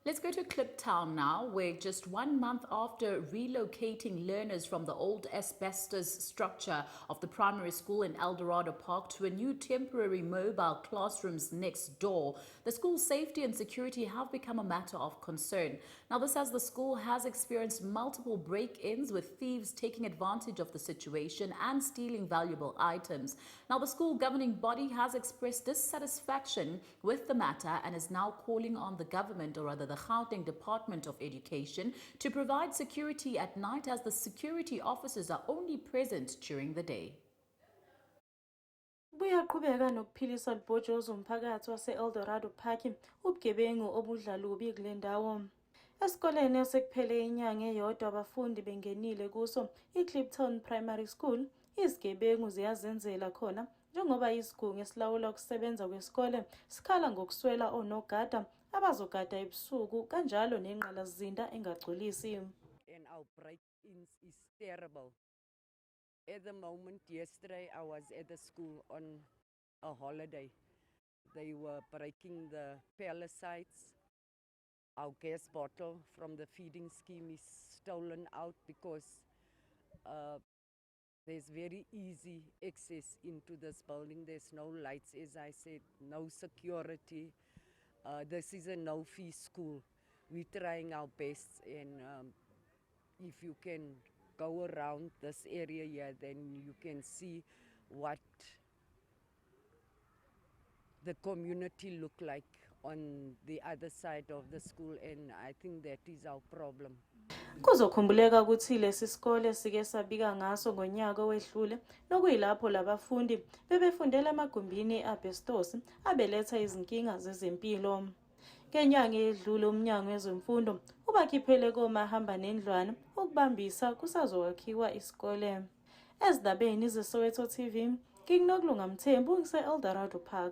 Let's go to Kliptown now, where just 1 month after relocating learners from the old asbestos structure of the primary school in Eldorado Park to a new temporary mobile classrooms next door, the school's safety and security have become a matter of concern. Now, this as the school has experienced multiple break-ins with thieves taking advantage of the situation and stealing valuable items. Now, the school governing body has expressed dissatisfaction with the matter and is now calling on the government, or rather the Gauteng Department of Education, to provide security at night as the security officers are only present during the day. Buyaqhubeka nokuphilisa libhojozo umphakathi wase-Eldorado Park ubugebengu obudlalubi kule ndawo. Esikoleni osekuphele inyanga eyodwa abafundi bengenile kuso iKliptown Primary School, izigebengu ziyazenzela khona njengoba isigungu esilawula ukusebenza kwesikole sikhala ngokuswela onogada abazogada ebusuku kanjalo nenqalazinda engagculisi. And our break-ins is terrible. At the moment, yesterday I was at the school on a holiday. They were breaking the pallicides. Our gas bottle from the feeding scheme is stolen out because there's very easy access into this building. There's no lights, as I said, no security. This is a no-fee school. We're trying our best, and if you can go around this area here, then you can see what the community look like on the other side of the school, and I think that is our problem. Kuzokhumbuleka ukuthi lesi sikole sike sabika ngaso ngonyaka owedlule nokuyilapho labafundi bebefundela amagumbini e-asbestos abeletha izinkinga zezempilo. Ngenyanga edlule umnyango wezemfundo ubakhiphele komahamba nendlwana ukubambisa kusazokwakhiwa isikole. Ezindabeni zeSoweto TV, nginokulunga Mthembu ngise-Eldorado Park.